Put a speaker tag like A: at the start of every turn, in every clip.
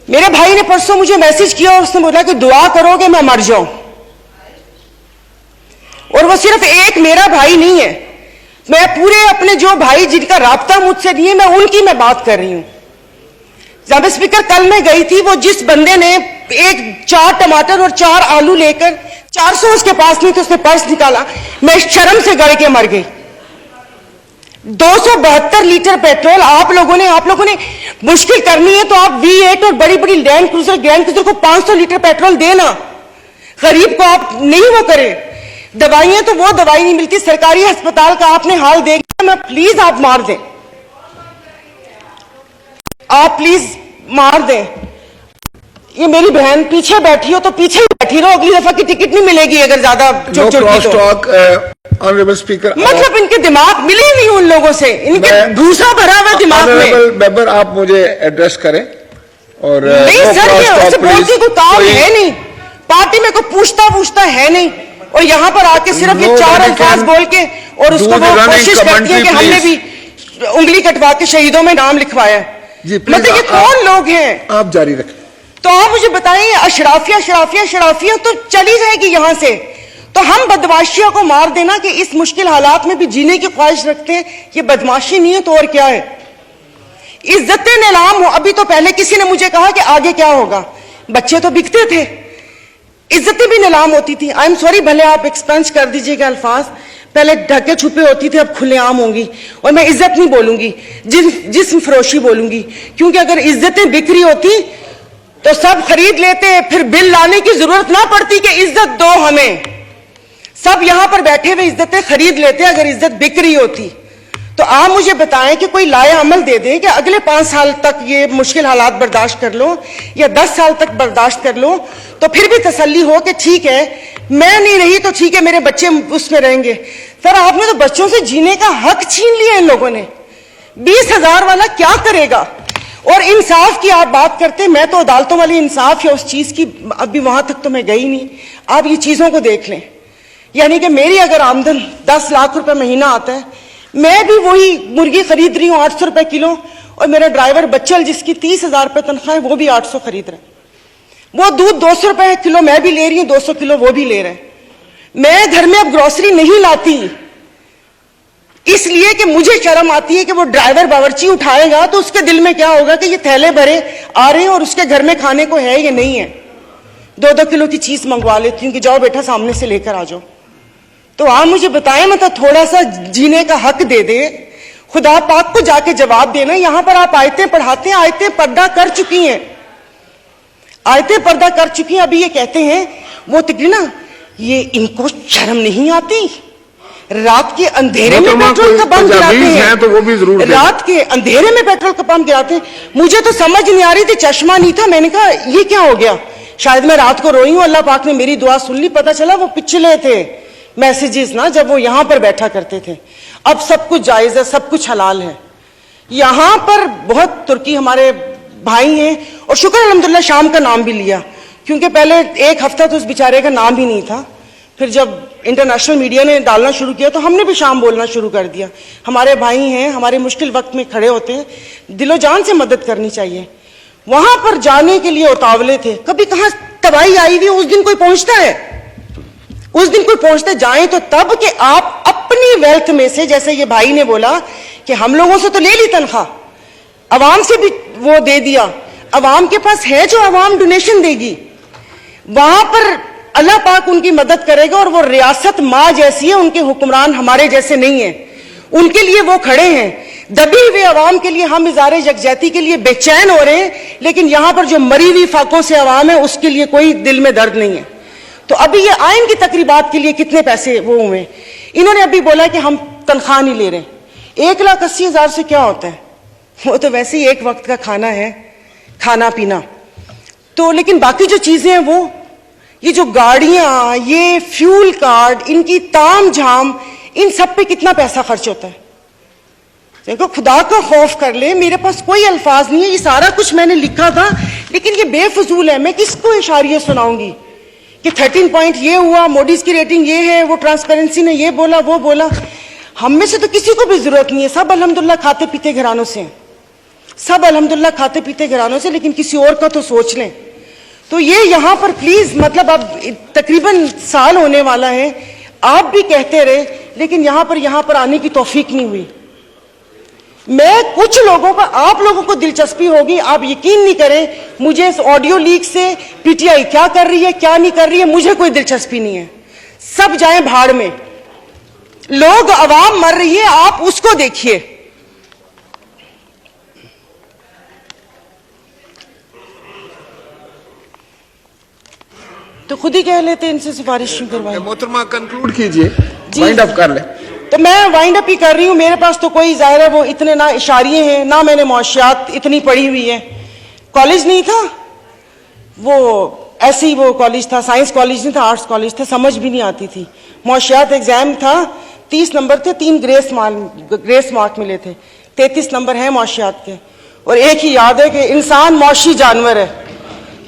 A: मेरे भाई ने परसों मुझे मैसेज किया और उसने बोला कि दुआ करो कि मैं मर जाऊं। और वो सिर्फ एक मेरा भाई नहीं है, मैं पूरे अपने जो भाई जिनका राब्ता मुझसे नहीं है, मैं उनकी मैं बात कर रही हूं। जनाब स्पीकर, कल मैं गई थी, वो जिस बंदे ने 4 टमाटर और 4 आलू लेकर 400 उसके पास नहीं तो उसने पर्स निकाला, मैं शर्म से गड़ के मर गई। 272 लीटर पेट्रोल आप लोगों ने मुश्किल करनी है तो आप V8 और बड़ी बड़ी ग्रैंड क्रूजर को 500 लीटर पेट्रोल देना, गरीब को आप नहीं वो करें। दवाइयां तो वो दवाई नहीं मिलती, सरकारी अस्पताल का आपने हाल देख लिया। मैं प्लीज आप मार दें, आप प्लीज मार दें। ये मेरी बहन पीछे बैठी हो तो पीछे ही बैठी रहो, अगली दफा की टिकट नहीं मिलेगी अगर ज्यादा
B: ऑनरेबल स्पीकर,
A: मतलब इनके दिमाग मिले नहीं उन लोगों से, इनके भूसा भरा हुआ दिमाग में।
B: मेंबर आप मुझे एड्रेस करें और
A: नहीं सर, ये उससे बोलती कोई काम है नहीं, पार्टी में कोई पूछता है नहीं, और यहाँ पर आके सिर्फ ये 4 अल्फाज बोल के और उसको वो कोशिश करती है कि हमने भी उंगली कटवा के शहीदों में नाम लिखवाया है। मतलब ये कौन लोग हैं?
B: आप जारी रखें।
A: तो आप मुझे बताइए, अशराफिया तो चली जाएगी यहां से, तो हम बदमाशियों को मार देना कि इस मुश्किल हालात में भी जीने की ख्वाहिश रखते हैं, ये बदमाशी नहीं है तो और क्या है? इज्जतें नीलाम हो। अभी तो पहले किसी ने मुझे कहा कि आगे क्या होगा, बच्चे तो बिकते थे, इज्जतें भी नीलाम होती थी। आई एम सॉरी, भले आप एक्सपेंस कर दीजिएगा अल्फाज, पहले ढके छुपे होती थी, अब खुलेआम होंगी। और मैं इज्जत नहीं बोलूंगी, जिस्म फरोशी बोलूंगी, क्योंकि अगर इज्जतें बिक्री होती तो सब खरीद लेते, फिर बिल लाने की जरूरत ना पड़ती कि इज्जत दो हमें। सब यहां पर बैठे हुए इज्जतें खरीद लेते अगर इज्जत बिक्री होती। तो आप मुझे बताएं कि कोई लाए अमल दे दें कि अगले 5 साल तक ये मुश्किल हालात बर्दाश्त कर लो या 10 साल तक बर्दाश्त कर लो, तो फिर भी तसल्ली हो कि ठीक है मैं नहीं रही तो ठीक है मेरे बच्चे उसमें रहेंगे। सर, आपने तो बच्चों से जीने का हक छीन लिया इन लोगों ने। 20,000 वाला क्या करेगा? और इंसाफ की आप बात करते, मैं तो अदालतों वाली इंसाफ या उस चीज की अभी वहां तक तो मैं गई नहीं। आप ये चीजों को देख लें, यानी कि मेरी अगर आमदन 10 लाख रुपए महीना आता है, मैं भी वही मुर्गी खरीद रही हूँ 800 रुपए किलो, और मेरा ड्राइवर बच्चल जिसकी 30,000 रुपए तनख्वाह है वो भी 800 खरीद रहे हैं। वो दूध 200 रुपए किलो मैं भी ले रही हूँ, 200 किलो वो भी ले रहे हैं। मैं घर में अब ग्रोसरी नहीं लाती इसलिए कि मुझे शर्म आती है कि वो ड्राइवर बावर्ची उठाएगा तो उसके दिल में क्या होगा कि ये थैले भरे आ रहे हैं और उसके घर में खाने को है या नहीं है। 2-2 किलो की चीज मंगवा लेती हूँ कि जाओ बेटा सामने से लेकर आ जाओ। तो आप मुझे बताएं, मतलब थोड़ा सा जीने का हक दे दे, खुदा पाक को जाके जवाब देना। यहां पर आप आयतें पढ़ाते हैं, आयतें पर्दा कर चुकी हैं, आयतें पर्दा कर चुकी हैं। अभी ये कहते हैं वो तिकड़ी ना, ये इनको शर्म नहीं आती, रात के अंधेरे में पेट्रोल का पंप गिराते हैं,
B: तो वो भी जरूर
A: रात के अंधेरे में पेट्रोल का पंप गिराते हैं। मुझे तो समझ नहीं आ रही थी, चश्मा नहीं था, मैंने कहा ये क्या हो गया, शायद मैं रात को रोई हूं, अल्लाह पाक ने मेरी दुआ सुन ली। पता चला वो पिछले थे मैसेजेस ना, जब वो यहां पर बैठा करते थे। अब सब कुछ जायज है, सब कुछ हलाल है। यहां पर बहुत तुर्की हमारे भाई हैं, और शुक्र अल्हम्दुलिल्लाह शाम का नाम भी लिया, क्योंकि पहले 1 हफ्ता तो उस बेचारे का नाम ही नहीं था। फिर जब इंटरनेशनल मीडिया ने डालना शुरू किया तो हमने भी शाम बोलना शुरू कर दिया। हमारे भाई हैं, हमारे मुश्किल वक्त में खड़े होते हैं, दिलो जान से मदद करनी चाहिए। वहां पर जाने के लिए उतावले थे, कभी कहां तबाही आई हुई, उस दिन कोई पहुंचता है, उस दिन कोई पहुंचते जाए तो तब कि आप अपनी वेल्थ में से, जैसे ये भाई ने बोला कि हम लोगों से तो ले ली तनख्वाह, अवाम से भी वो दे दिया, अवाम के पास है जो अवाम डोनेशन देगी, वहां पर अल्लाह पाक उनकी मदद करेगा। और वो रियासत माँ जैसी है, उनके हुक्मरान हमारे जैसे नहीं है, उनके लिए वो खड़े हैं। दबी हुए अवाम के लिए हम इज़ारे यकजहती के लिए बेचैन हो रहे हैं, लेकिन यहां पर जो मरी हुई फाकों से अवाम है उसके लिए कोई दिल में दर्द नहीं है। तो अभी ये आइन की तकरीबात के लिए कितने पैसे वो हुए, इन्होंने अभी बोला कि हम तनख्वाह नहीं ले रहे। 1,80,000 से क्या होता है, वो तो वैसे ही एक वक्त का खाना है, खाना पीना तो। लेकिन बाकी जो चीजें हैं वो, ये जो गाड़ियां, ये फ्यूल कार्ड, इनकी ताम झाम, इन सब पे कितना पैसा खर्च होता है। देखो खुदा का खौफ कर ले, मेरे पास कोई अल्फाज नहीं है, ये सारा कुछ मैंने लिखा था लेकिन ये बेफजूल है। मैं किसको इशारिये सुनाऊंगी कि 13 पॉइंट ये हुआ, मोडीज की रेटिंग ये है, वो ट्रांसपेरेंसी ने ये बोला वो बोला। हम में से तो किसी को भी जरूरत नहीं है, सब अल्हम्दुलिल्लाह खाते पीते घरानों से हैं। सब अल्हम्दुलिल्लाह खाते पीते घरानों से, लेकिन किसी और का तो सोच लें। तो ये यहाँ पर प्लीज, मतलब अब तकरीबन साल होने वाला है, आप भी कहते रहे, लेकिन यहाँ पर आने की तौफीक नहीं हुई। मैं कुछ लोगों का, आप लोगों को दिलचस्पी होगी, आप यकीन नहीं करें, मुझे इस ऑडियो लीक से पीटीआई क्या कर रही है क्या नहीं कर रही है मुझे कोई दिलचस्पी नहीं है। सब जाएं भाड़ में, लोग, आवाम मर रही है, आप उसको देखिए। तो खुद ही कह लेते इनसे सिफारिश क्यों करवाएं।
B: मोहतरमा कंक्लूड कीजिए, वाइंड अप कर ले।
A: तो मैं वाइंड अप ही कर रही हूं। मेरे पास तो कोई, जाहिर है वो इतने ना इशारिये हैं, ना मैंने मुआशियात इतनी पढ़ी हुई है। कॉलेज नहीं था वो, ऐसे ही वो कॉलेज था, साइंस कॉलेज नहीं था, आर्ट्स कॉलेज था, समझ भी नहीं आती थी। मुआशियात एग्जाम था, 30 नंबर थे, 3 ग्रेस मार्क मिले थे, 33 नंबर है मुआशियात के। और एक ही याद है कि इंसान मौशी जानवर है,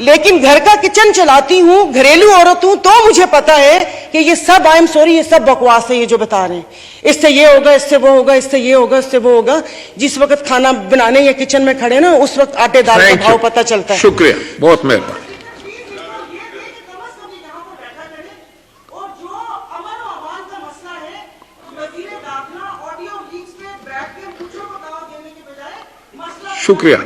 A: लेकिन घर का किचन चलाती हूं, घरेलू औरत हूं, तो मुझे पता है कि ये सब, आई एम सॉरी, ये सब बकवास है ये जो बता रहे हैं। इससे ये होगा, इससे वो होगा, इससे ये होगा, इससे वो होगा। जिस वक्त खाना बनाने या किचन में खड़े ना, उस वक्त आटे दाल का भाव पता चलता है।
B: शुक्रिया, बहुत मेहरबानी। शुक्रिया।